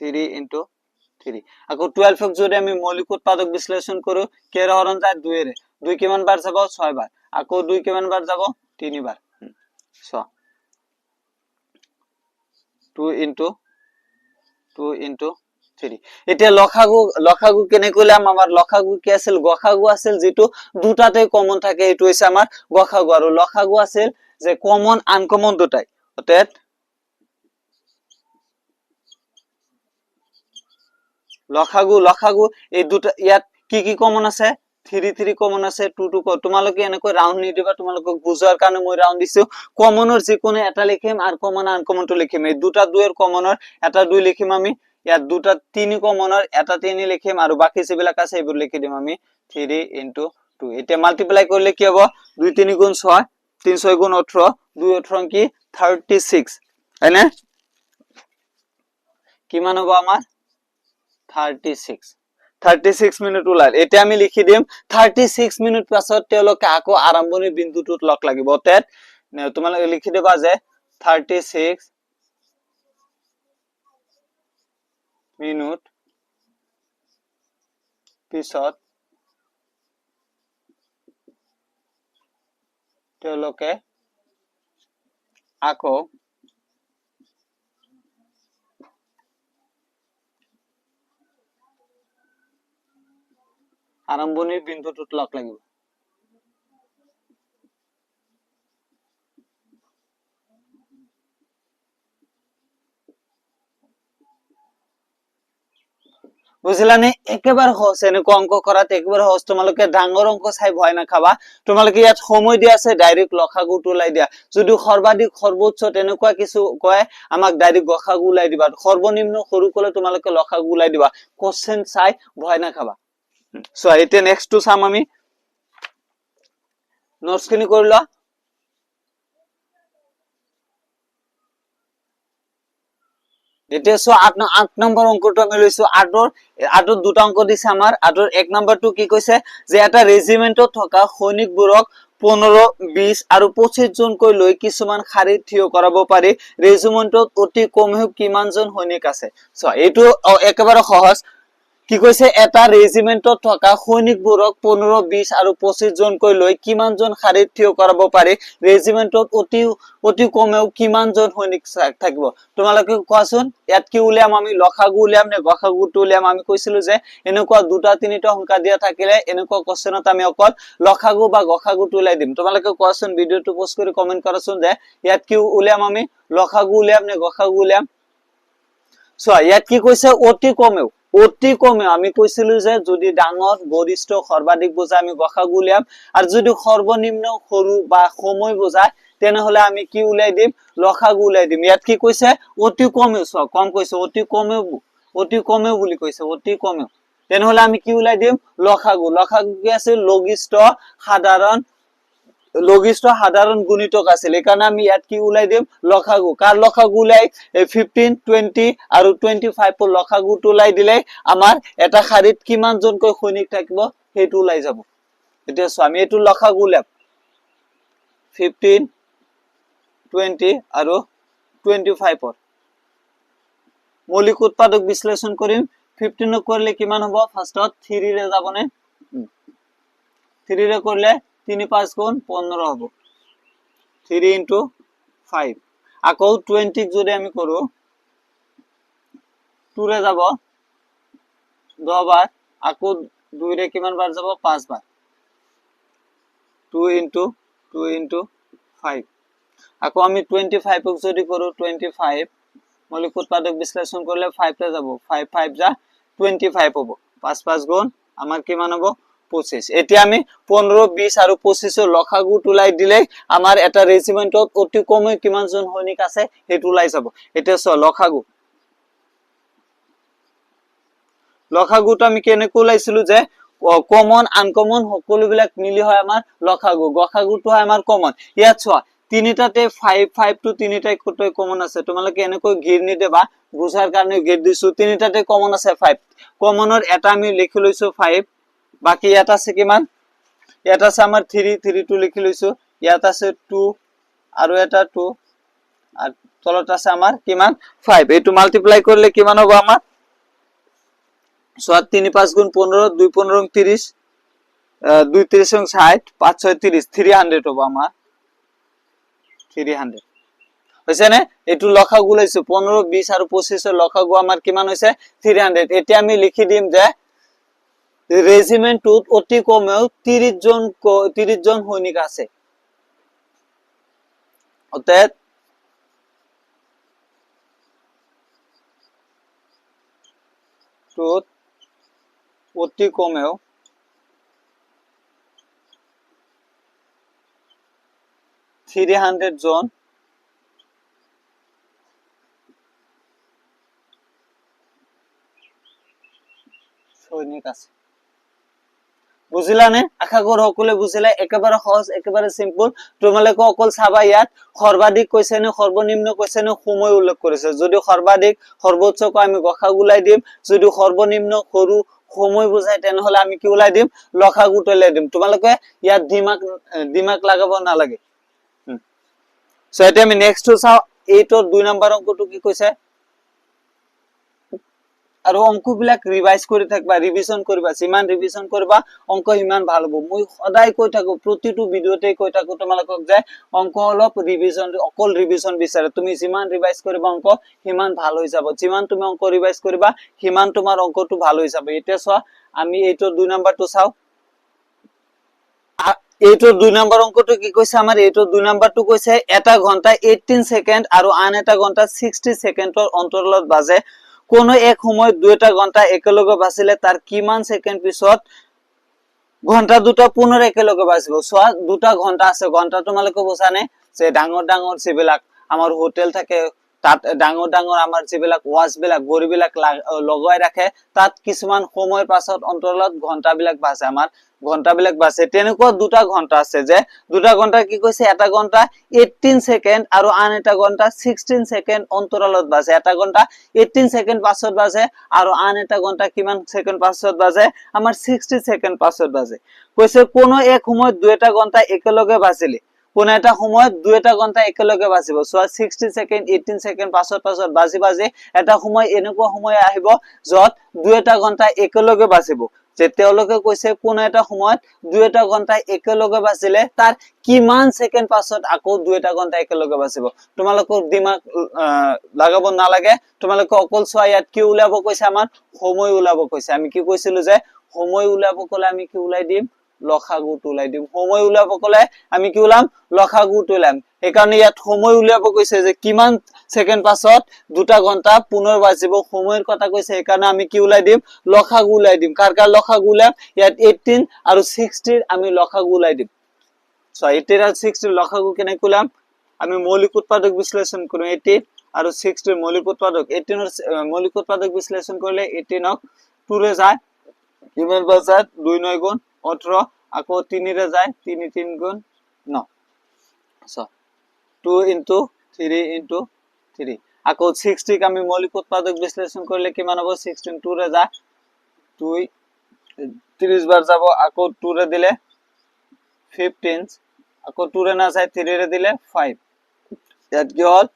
3 into 3 আকৌ 12 ক যদি আমি মৌলিক উৎপাদক বিশ্লেষণ কৰো কেৰ হৰণ যায় 2 ৰে 2 কিমান বাৰ যাব 6 বাৰ আকৌ 2 কিমান বাৰ যাব 3 বাৰ সো 2 into 3 এতিয়া লসাগু কেনে কইলাম আমাৰ লসাগু কি আছিল গসাগু আছিল যেটো দুটাতে কমন থাকে এটো হৈছে আমাৰ গসাগু আৰু লসাগু আছিল যে কমন আনকমন দুটাই অর্থাৎ লসাগু এই দুটা ইয়াত কি কমন আছে 3 কমন আছে 2 তোমালোকে এনেকৈ রাউন্ড নি দিবা তোমালোকক বুঝাৰ কাৰণে মই ৰাউন্ড দিছো কমনৰ যিকোনো এটা লিখিম আৰু কমন আনকমনটো লিখিম এই দুটা দুইৰ কমনৰ এটা 2 লিখিম আমি ইয়াত দুটা 3 কমনৰ এটা 3 লিখিম আৰু বাকি যিবিলাক আছে এইবোৰ লিখি দিম আমি 3 into 2 এতিয়া মাল্টিপ্লাই কৰিলে কি হ'ব 2 3 গুণ 6 3 6 গুণ 18 2 18 কি 36 হয়নে কিমান হ'ব আমাৰ 36 মিনিট উলাল এটা আমি লিখি দিম 36 মিনিট পাছত তেওঁলোকে আকৌ আৰম্ভণি বিন্দুটোত লগ লাগিব অৰ্থাৎ তোমালোকে লিখি দিবা যে 36 মিনিট পিছত তেওঁলোকে আকৌ আৰম্ভণিৰ বিন্দুটোত লগ লাগিব বুঝিলানে একেবাৰে সহজ এনেকুৱা অঙ্ক কৰাত একেবাৰে সহজ তোমালোকে ডাঙৰ অঙ্ক চাই ভয় না খাবা তোমালোকে ইয়াত সময় দিয়া আছে ডাইৰেক্ট লসাগুটো উলাই দিয়া যদি সৰ্বাধিক সৰ্বোচ্চ তেনেকুৱা কিছু কয় আমাক ডাইৰেক্ট গসাগু উলাই দিবা সৰ্বনিম্ন সৰু কলে তোমালোকে লসাগু উলাই দিবা কোশ্চেন চাই ভয় না খাবা সো এতিয়া নেক্সট টু চাম আমি নোটস খিনি কৰিলা এতিয়া সো 8 নম্বৰ অঙ্কটো আমি লৈছো 8 দুটা অঙ্ক দিছে আমাৰ 8 এক নম্বৰটো কি কৈছে যে এটা ৰেজিমেন্টত থকা সৈনিকবোৰক 15 20 আৰু 25 জনকৈ লৈ কিছুমান শাৰীত থিয় কৰাব পাৰি ৰেজিমেন্টত অতি কমেও কিমান জন সৈনিক আছে সো এটো একেবাৰে সহজ কি কৈছে এটা ৰেজিমেন্টত থকা সৈনিকবোৰক 15 20 আৰু 25 জনকৈ লৈ কিমান জন শাৰীত থিয় কৰাব পাৰি ৰেজিমেন্টত অতি কমেও কিমান জন সৈনিক থাকিব তোমালোকে কোৱাচোন ইয়াত কি উলিয়াম আমি লখাগু উলিয়াম নে গসাগুটো উলিয়াম আমি কৈছিলো যে এনেকুৱা দুটা তিনিটা সংখ্যা দিয়া থাকিলে এনেকুৱা কোশ্চেনত আমি অকল লখাগু বা গসাগুটো উলাই দিম তোমালোকে কোৱাচোন ভিডিওটো পোষ্ট কৰি কমেন্ট কৰাচোন যে ইয়াত কি উলিয়াম আমি লখাগু উলিয়াম নে গসাগু উলিয়াম সো ইয়াত কি কৈছে অতি কমেও আমি কৈছিলো যে যদি ডাঙৰ গৰিষ্ঠ সৰ্বাধিক বোঝায় আমি গসাগু উলিয়াম আৰু যদি সৰ্বনিম্ন সৰু বা সময় বোঝায় তেনেহলে আমি কি উলাই দিম লখাগু উলাই দিম ইয়াত কি কৈছে অতি কমেও সো কম কৈছে অতি কমেও বুলি কৈছে অতি কমেও তেনেহলে আমি কি উলাই দিম লখাগু কি আছে লঘিষ্ঠ সাধারণ গুণিতক আছিল এখানে আমি ইয়াত কি উলাই দিম লখাগু কার লখাগু উলাই 15 20 আৰু 25 ৰ লখাগুটো উলাই দিলে আমাৰ এটা শাৰীত কিমান জনকৈ সৈনিক থাকিব হেতু উলাই যাব এতিয়া আমি এটো লখাগু উলাম 15 20 আৰু 25 ৰ মৌলিক উৎপাদক বিশ্লেষণ কৰিম 15 কৰিলে কিমান হ'ব ফাৰ্ষ্টত 3 ৰে যাবনে 3 ৰে কৰিলে 3 5 গুণ 15 হবে 3 into 5 আকৌ 20 যদি আমি কৰো 2 রে যাব 10 বার আকৌ 2 রে কিমান বার যাব 5 বার 2 into 5 আকৌ আমি 25 ক যদি কৰো 25 মৌলিক উৎপাদক বিশ্লেষণ করলে 5 রে যাব 5 5 যা 25 হবে 5 5 গুণ আমার কিমান হবে 25 এতিয়া আমি 15 20 আৰু 25 ৰ লখাগু উলাই দিলে আমাৰ এটা ৰেজিমেন্টত অতি কমে কিমান জন সৈনিক আছে হেতু উলাই যাব এতিয়া লখাগুটো আমি কেনেকৈ উলাইছিলো যে কমন আনকমন সকলো বিলাক মিলি হয় আমাৰ লখাগু গসাগুটো হয় আমাৰ কমন ইয়াত চোৱা তিনিটাতে 5 5 টু তিনিটাই কতই কমন আছে তোমালোকে এনেকৈ গিৰ নি দেবা বুঝাৰ কাৰণে গিৰ দিছো তিনিটাতে কমন আছে 5 কমনৰ এটা আমি লিখি লৈছো 5 বাকি ইয়াত আছে কিমান ইয়াত আছে আমাৰ 3 3 2 লিখি লৈছো ইয়াত আছে 2 আৰু এটা 2 আৰু তলত আছে আমাৰ কিমান 5 এটো মাল্টিপ্লাই কৰিলে কিমান হ'ব আমাৰ 7 3 5 গুণ 15 2 15 30 2 30 60 5 6 30 300 হ'ব আমাৰ 300 হৈছে নে এটো লখাগু লৈছো 15 20 আৰু 25 ৰ লখাগু আমাৰ কিমান হৈছে 300 এতিয়া আমি লিখি দিম যে ৰেজিমেন্টত অতি কমেও 30 জন সৈনিক আছে অতএব অতি কমেও 300 জন সৈনিক আছে বুঝিলা নে আশা কৰো সকলে বুঝিলা একেবাৰে সহজ একেবাৰে সিম্পল তোমালোকে অকল চাবা ইয়াত সৰ্বাধিক কৈছে নে সৰ্বনিম্ন কৈছে নে সময় উল্লেখ কৰিছে যদি সৰ্বাধিক সৰ্বোচ্চক আমি গসাগু উলাই দিম যদি সৰ্বনিম্ন সৰু সময় বুঝায় তেনেহলে আমি কি উলাই দিম লখাগুটো উলাই দিম তোমালোকে ইয়াত দিমাগ লাগাব না লাগে সো এটা আমি নেক্সট চাও 8 ৰ 2 নম্বৰ অংকটো কি কৈছে আৰু অংক বিলাক ৰিভাইজ কৰি থাকবা ৰিভিজন কৰিবা যিমান ৰিভিজন কৰিবা অংক ইমান ভাল হ'ব মই সদায় কৈ থাকো প্ৰতিটো ভিডিওতে কৈ থাকো তোমালোকক যে অংক অলপ ৰিভিজন অকল ৰিভিজন বিচাৰে তুমি যিমান ৰিভাইজ কৰিবা অংক সিমান ভাল হৈ যাব যিমান তুমি অংক ৰিভাইজ কৰিবা সিমান তোমাৰ অংকটো ভাল হৈ যাব এতিয়া চোৱা আমি এইটোৰ 2 নম্বৰটো চাও এইটোৰ 2 নম্বৰ অংকটো কি কৈছে আমাৰ এইটোৰ 2 নম্বৰটো কৈছে এটা ঘন্টা 18 সেকেন্ড আৰু আন এটা ঘন্টা 60 সেকেন্ডৰ অন্তৰালত বাজে কোনো এক সময় দুইটা ঘন্টা একেলগে বাজিলে তাৰ কিমান সেকেন্ড পিছত ঘন্টা দুটা পুনৰ একেলগে বাজিব সোৱা দুটা ঘন্টা আছে ঘন্টা তোমালোকে বুজানে যে ডাঙৰ যিবিলাক আমাৰ হোটেল থাকে তাত ডাঙৰ আমাৰ যিবিলাক ওয়াচ বিলাক গৰি বিলাক লগাই ৰাখে তাত কিছুমান সময়ৰ পাছত অন্তৰালত ঘন্টা বিলাক বাজে আমাৰ ঘন্টা বিলাক বাজে তেনেকুৱা দুটা ঘন্টা আছে যে দুটা ঘন্টা কি কৈছে এটা ঘন্টা 18 সেকেন্ড আৰু আন এটা ঘন্টা 16 সেকেন্ড অন্তৰালত বাজে এটা ঘন্টা 18 সেকেন্ড পাছত বাজে আৰু আন এটা ঘন্টা কিমান সেকেন্ড পাছত বাজে আমাৰ 60 সেকেন্ড পাছত বাজে কৈছে কোনো এক সময় দুইটা ঘন্টা একেলগে বাজিলে কোন এটা সময়ত দুটা ঘন্টা একেলগে বাজিব সো 60 সেকেন্ড 18 সেকেন্ড পাছত পাছত বাজি বাজি এটা সময় এনেকুৱা সময় আহিব যত দুটা ঘন্টা একেলগে বাজিব যে তেওঁলোকে কৈছে কোন এটা সময়ত দুটা ঘন্টা একেলগে বাজিলে তাৰ কিমান সেকেন্ড পাছত আকৌ দুটা ঘন্টা একেলগে বাজিব তোমালোকৰ দিমাগ লাগাব নালাগে তোমালোকে অকল সোৱা ইয়াত কি উলাব কৈছে আমাৰ সময় উলাব কৈছে আমি কি কৈছিলো যে সময় উলাব কলে আমি কি উলাই দিম লখাগুটো উলাই দিম সময় উলাব কলে আমি কি উলাম লখাগুটো উলাম এই কাৰণে ইয়াত সময় উলিয়াব কৈছে যে কিমান সেকেন্ড পাছত দুটা ঘন্টা পুনৰ বাজিব সময়ৰ কথা কৈছে এই কাৰণে আমি কি উলাই দিম লখাগু উলাই দিম কাৰ কাৰ লখাগু উলাম ইয়াত 18 আৰু 60 আমি লখাগু উলাই দিম সো 18 আৰু 60 লখাগু কেনে কুলাম আমি মৌলিক উৎপাদক বিশ্লেষণ কৰো 18 আৰু 60 মৌলিক উৎপাদক 18 এর মৌলিক উৎপাদক বিশ্লেষণ করলে 18 2 রে যায় কিমান বাজাত 2 9 গুণ 18 আকৌ 3 রে যায় 3 3 গুণ 9 সো 2 into 3 into 3 আকৌ 60 ক আমি মৌলিক উৎপাদক বিশ্লেষণ করলে কিমান হবে 16 2 রে যায় 2 30 বার যাব আকৌ 2 রে দিলে 15 আকৌ 2 রে না যায় 3 রে দিলে 5 that কি হল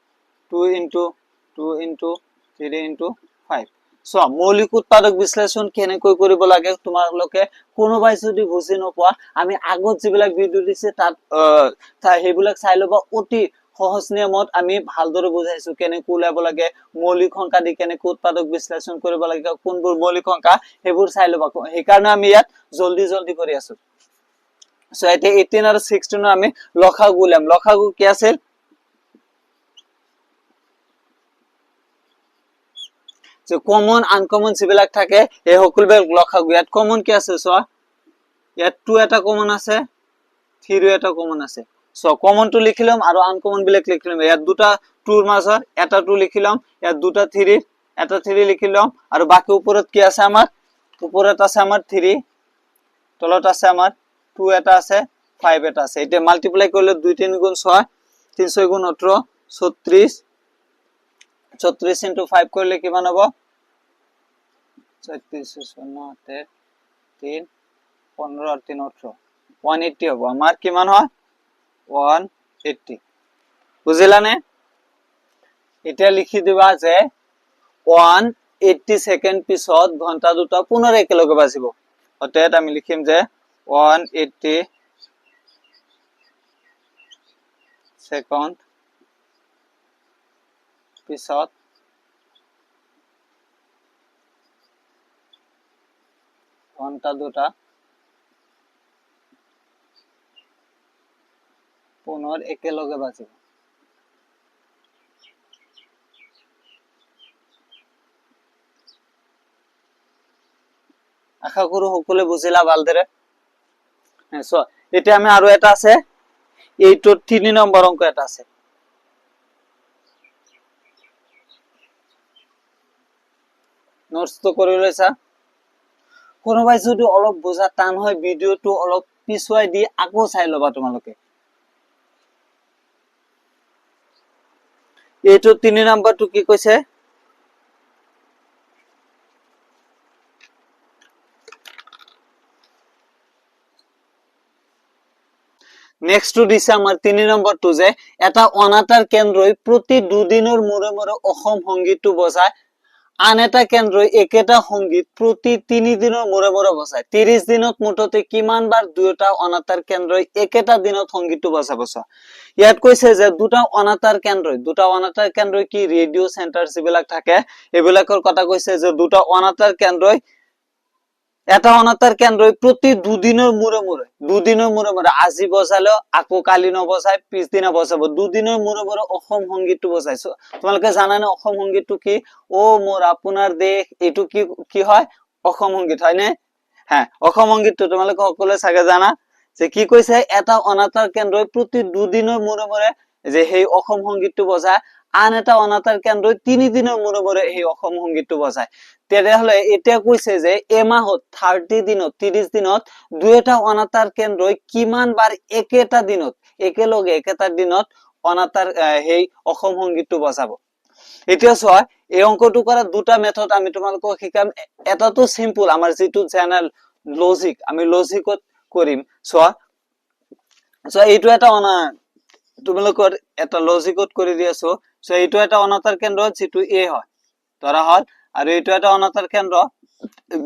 2 into 3 into 5 সো মৌলিক উৎপাদক বিশ্লেষণ কেনেকৈ কৰিব লাগে তোমালোকে কোনোবাই যদি বুজি নোপোৱা আমি আগত যিবিলাক ভিডিও দিছে তাত হেবিলাক চাই লবা অতি সহজ নিয়মত আমি ভালদৰে বুজাইছো কেনেকৈ উলাব লাগে মৌলিক সংখ্যা দি কেনেকৈ উৎপাদক বিশ্লেষণ কৰিব লাগে কোনবোৰ মৌলিক সংখ্যা হেবোৰ চাই লবা এই কাৰণে আমি ইয়াত জলদি জলদি কৰি আছো সো এতে 18 আৰু 16 আমি লখাগু উলাম লখাগু কি আছিল যে কমন আনকমন যিবিলাক থাকে এই সকলোবিলাক লখাগু ইয়াত কমন কি আছে সো ইয়াত 2 এটা কমন আছে 3 এটা কমন আছে সো কমন টু লিখিলাম আৰু আনকমন বিলাক লিখিলাম ইয়াত দুটা 2 ৰ মাজত এটা 2 লিখিলাম ইয়াত দুটা 3 এটা 3 লিখিলাম আৰু বাকি ওপৰত কি আছে আমাৰ ওপৰত আছে আমাৰ 3 তলত আছে আমাৰ 2 এটা আছে 5 এটা আছে এটা মাল্টিপ্লাই কৰিলে 2 3 গুণ 6 3 6 গুণ 18 36 36 into 5 করলে কিমান হবে 36 9 3 15 আর 3 18 180 হবে আমার কিমান হয় 180 বুঝিলানে এটা লিখি দিবা যে 180 সেকেন্ড পিছত ঘন্টা দুটা পুনৰ একেলগে বাজিব অতএব আমি লিখিম যে 180 সেকেন্ড পিছত ঘন্টা দুটা পুনৰ একেলগে বাজিব আশা কৰো সকলোৱে বুজিলা ভালদৰে সো এটা আমি আৰু এটা আছে এইটো 3 নম্বৰ অংক এটা আছে নোটস তো কৰি লৈছা কোনোবাই যদি অলপ বুজা টান হয় ভিডিওটো অলপ পিছুৱাই দি আকৌ চাই লবা তোমালোকে এইটো 3 নম্বৰটো কি কৈছে নেক্সট টু দিছে আমাৰ 3 নম্বৰটো যে এটা অনাতাৰ কেন্দ্ৰই প্ৰতি দুদিনৰ মূৰে মূৰে অসম সংগীতটো বজায় আন এটা কেন্দ্ৰই একেটা সংগীত প্ৰতি 3 দিনৰ মূৰে মূৰে বজায় 30 দিনত মুঠতে কিমান বাৰ দুটা অনাতাৰ কেন্দ্ৰই একেটা দিনত সংগীতটো বজাব ইয়াত কৈছে যে দুটা অনাতাৰ কেন্দ্ৰই কি ৰেডিও সেন্টাৰ যিবিলাক থাকে এবিলাকৰ কথা কৈছে যে দুটা অনাতাৰ কেন্দ্ৰই এটা অনাতাৰ কেন্দ্ৰই প্ৰতি দুদিনৰ মূৰে আজি বজালে আকৌ কালি নবজায় পিছদিনা বজাব দুদিনৰ মূৰে অসম সংগীতটো বজাইছো তোমালোকে জানানে অসম সংগীতটো কি ও মোৰ আপোনাৰ দেশ এটো কি হয় অসম সংগীত হয় নে হ্যাঁ অসম সংগীতটো তোমালোকে সকলোৱে চাগে জানা যে কি কৈছে এটা অনাতাৰ কেন্দ্ৰই প্ৰতি দুদিনৰ মূৰে যে সেই অসম সংগীতটো বজায় আন এটা অনাতাৰ কেন্দ্ৰই 3 দিনৰ মূৰে সেই অসম সংগীতটো বজায় তেতিয়াহলে এটা কৈছে যে এমাহত 30 দিনত 30 দিনত দুটা অনাতাৰ কেন্দ্ৰই কিমান বাৰ একেটা দিনত একেলগে একেটা দিনত অনাতাৰ সেই অসম সংগীতটো বজাব এতিয়া চোৱা এই অংকটো কৰা দুটা মেথড আমি তোমালোকক শিকাম এটাটো সিম্পল আমাৰ যেটো জেনাৰেল লজিক আমি লজিকত কৰিম চোৱা এইটো এটা তোমালোকৰ এটা লজিকত কৰি দি আছো। সো এইটো এটা অনাতাঁৰ কেন্দ্ৰ যেটো এ হয় ধৰা হল, আৰু এইটো এটা অনাতাঁৰ কেন্দ্ৰ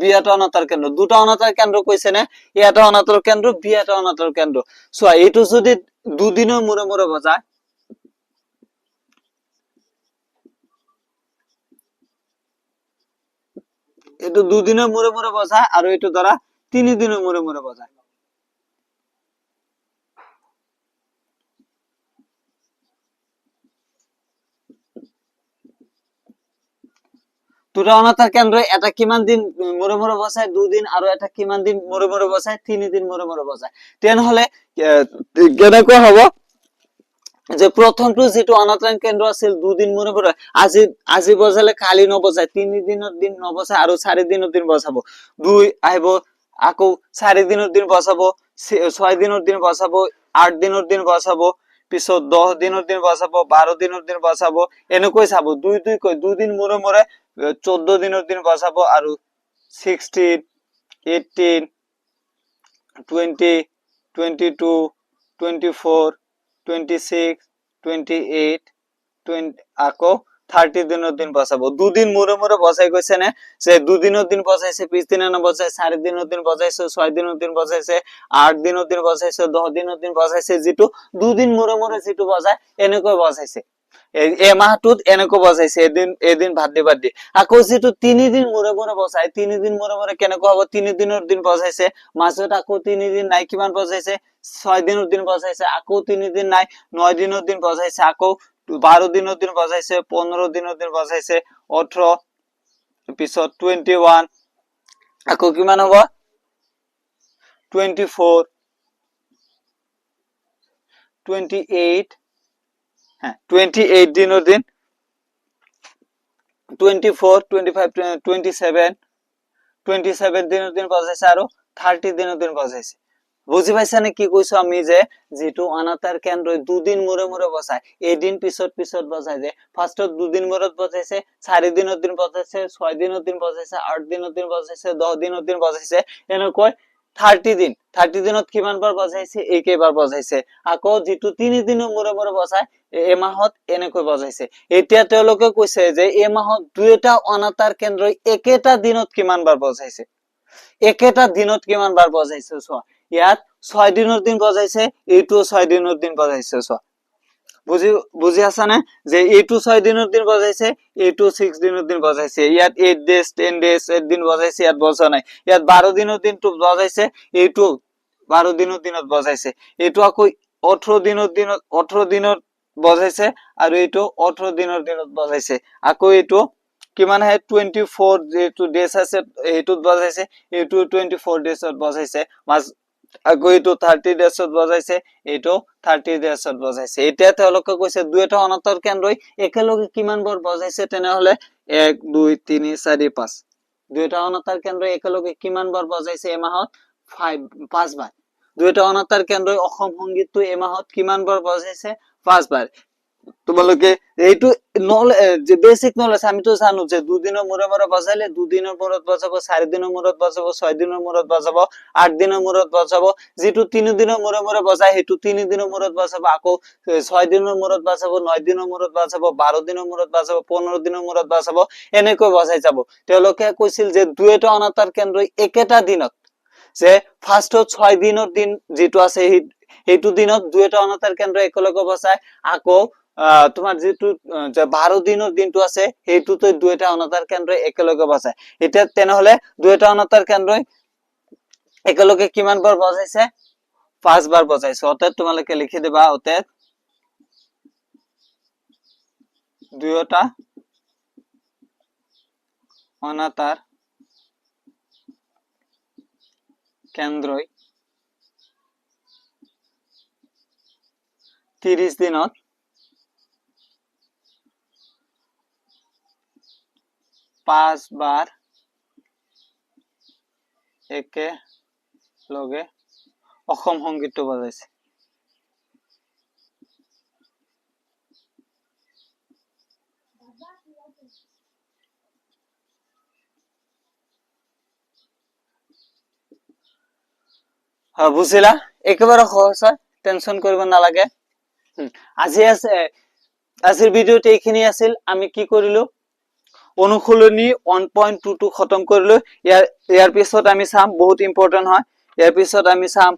বি এটা অনাতাঁৰ কেন্দ্ৰ। দুটা অনাতাঁৰ কেন্দ্ৰ কৈছে নে, এ এটা অনাতাঁৰ কেন্দ্ৰ বি এটা অনাতাঁৰ কেন্দ্ৰ। সো এইটো যদি দুদিনৰ মূৰে মূৰে বজায়, এইটো দুদিনেৰ মূৰে মূৰে বসায়, আৰ এইটো ধৰা 3 দিনেৰ মূৰে মূৰে বসায়। দুটা অনাতাঁৰ কেন্দ্র এটা কিমান দিন মূরে মূরে বসায়, 2 দিন, আর এটা কিমান দিন মূরে মূরে বসায়, 3 দিন মূরে মূরে বসায়। তেনেহলে কেনেকৈ হব যে প্রথমটো যেটো অনাতাঁৰ কেন্দ্র আছিল 2 দিন মূরে মূরে, আজি আজি বজালে কালি নবজায়, 3 দিনের দিন নবজায়, আর 4 দিনের দিন বসাবো। 2 আহিব, আকৌ 4 দিনের দিন বসাবো, 6 দিনের দিন বসাবো, 8 দিনের দিন বসাবো, পিছত 10 দিনের দিন বসাবো, 12 দিনের দিন বসাবো, এনেকৈ চাবো। 2 2 কই 2 দিন মূরে মূরে 14 দিনের দিন বসাবো, আর 16 18 20 22 24 26 28 20 আকৌ 30 দিনের দিন বসাবো। 2 দিন মূরে মূরে বসাই গৈছে না, যে 2 দিনের দিন বসাইছে, 20 দিনের না বসাই, 4 দিনের দিন বসাইছে, 6 দিনের দিন বসাইছে, 8 দিনের দিন বসাইছে, 10 দিনের দিন বসাইছে, যেটো 2 দিন মূরে মূরে যেটো বসায় এনেকৈ বসাইছে। এই মাহটোত এনেকৈ বসাইছে, এদিন বাদ দি। আকৌ যেটো 3 দিন মূরে মূরে বসায়, 3 দিন মূরে মূরে কেনেকৈ হ'ব, 3 দিনের দিন বসাইছে, মাজত আকৌ 3 দিন নাই, কিমান বসাইছে, 6 দিনের দিন বসাইছে, আকৌ 3 দিন নাই, 9 দিনের দিন বসাইছে, আকৌ 12 দিনের দিন বসাইছে, 15 দিনের দিন বসাইছে, 18 পিছত 21, আকৌ কিমান হ'ব 24 28, হ্যাঁ 28 দিনের দিন, 24 25 27 27 দিনের দিন বসাইছে, আর 30 দিনের দিন বসাইছে। বুঝি পাইছা নে কি কইছো আমি, যে যেটো অনাতাঁৰ কেন্দ্র 2 দিন মূরে মূরে বসায়, এদিন পিছত পিছত বসায়, যে ফার্স্টত 2 দিন মূরত বসাইছে, 4 দিনের দিন বসাইছে, 6 দিনের দিন বসাইছে, 8 দিনের দিন বসাইছে, 10 দিনের দিন বসাইছে, এনেকৈ 30 দিন, 30 দিনত কিমান বাৰ বসাইছে, একেবাৰ বসাইছে। আকৌ যেটো 3 দিনৰ মূৰে মূৰে বসায়, এই মাহত এনেকৈ বসাইছে। এতিয়া তেওঁলোকে কৈছে যে এই মাহত দুইটা অনাতাঁৰ কেন্দ্ৰ একেটা দিনত কিমান বাৰ বসাইছে, একেটা দিনত কিমান বাৰ বজাইছে। চোৱা ইয়াত 6 দিনেৰ দিন বজাইছে, এইটো 6 দিনেৰ দিন বজাইছে। চোৱা বুঝি আছা নে, যে এইটো 6 দিনের দিন বজাইছে, এইটো 6 দিনের দিন বজাইছে। ইয়াত 8 days 10 days 8 দিন বজাইছে, ইয়াত বজা নাই। ইয়াত 12 দিনের দিন তো বজাইছে, এইটো 12 দিনের দিনত বজাইছে। এইটো আকৌ 18 দিনের দিনত 18 দিনত বজাইছে, আর এইটো 18 দিনের দিনত বজাইছে। আকৌ এইটো কিমান আহে 24 যেটো ডেজ আছে এইটোত বজাইছে, এইটো 24 ডেজত বজাইছে। আকৌ এইটো 30 ডেজত বজাইছে, এইটো 30 ডেজত বজাইছে। এতিয়া তেওঁলোকে কৈছে দুইটা অনাতাঁৰ কেন্দ্ৰই একেলগে কিমান বাৰ বজাইছে, তেনেহলে 1 2 3 4 5, দুইটা অনাতাঁৰ কেন্দ্ৰই একেলগে কিমান বাৰ বজাইছে এই মাহত, 5 বাৰ। দুইটা অনাতাঁৰ কেন্দ্ৰই অসম সংগীতটো এই মাহত কিমান বাৰ বজাইছে, 5 বাৰ। তোমালোকে এইটো যে বেসিক নলেজ, আমি তো জানো যে 2 দিনের মূরে মূরে বজাইলে 2 দিনের মূরত বজাবো, 4 দিনের মূরত বজাবো, 6 দিনের মূরত বজাবো, 8 দিনের মূরত বজাবো। যেটো 3 দিনের মূরে মূরে বজায়, সেইটো 3 দিনের মূরত বজাবো। আকৌ 6 দিনের মূরত বজাবো, 9 দিনের মূরত বজাবো, 12 দিনের মূরত বজাবো, 15 দিনের মূরত বজাবো, এনেকৈ বজাই যাব। তেওঁলোকে কৈছিল যে দুইটা অনাতাঁৰ কেন্দ্ৰই একেটা দিনত, যে ফাৰ্স্টত 6 দিনেৰ দিন যেটো আছে সেইটো দিনত দুইটা অনাতাঁৰ কেন্দ্ৰ একেলগে বজায়। আকৌ তোমাৰ যেটো 12 দিনেৰ দিনটো আছে, সেইটোতে দুইটা অনাতাঁৰ কেন্দ্ৰই একেলগে বজায়। এতিয়া তেনেহলে দুইটা অনাতাঁৰ কেন্দ্ৰই একেলগে কিমান বাৰ বজাইছে, 5 বাৰ বজাইছে। অৰ্থাৎ তোমালোকে লিখি দিবা, অৰ্থাৎ দুইটা অনাতাঁৰ কেন্দ্ৰই 30 দিনত পাঁচ বাৰ একেলগে অসম সংগীতটো বজাইছে। বুঝিলা, একেবাৰে সহজ হয়, টেনশন কৰিব নালাগে। আজিৰ ভিডিঅ'ত এইখিনি আছিল। আমি কি কৰিলো, অনুশীলনী 1.22 খতম কৰিলো। ইয়াৰ পিছত আমি চাম, বহুত ইম্পৰ্টেন্ট হয়। ইয়াৰ পিছত আমি চাম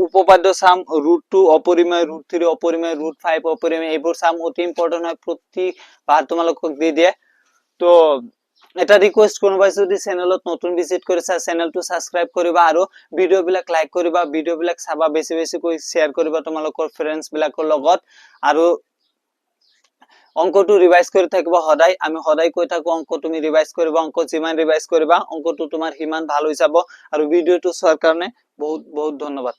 উপপাদ্য চাম, √2 অপৰিমেয়, √3 অপৰিমেয়, √5 অপৰিমেয়, এইবোৰ চাম। অতি ইম্পৰ্টেন্ট হয়, প্ৰতিবাৰ তোমালোকক দি দিয়ে। তো এটা ৰিকুৱেষ্ট, কোনোবাই যদি চেনেলত নতুন ভিজিট কৰিছা, চেনেলটো সাবস্ক্ৰাইব কৰিবা আৰু ভিডিঅ' বিলাক লাইক কৰিবা, ভিডিঅ' বিলাক চাবা, বেছি বেছিকৈ শ্বেয়াৰ কৰিবা তোমালোকৰ ফ্ৰেণ্ডছ বিলাকৰ লগত। আৰু অংকটো ৰিভাইজ কৰি থাকিব সদায়। আমি সদায় কৈ থাকো অংক তুমি ৰিভাইজ কৰিবা, অংক যিমান ৰিভাইজ কৰিবা অংকটো তোমাৰ সিমান ভাল হৈ যাব। আৰু ভিডিঅ'টো চোৱাৰ কাৰণে বহুত বহুত ধন্যবাদ।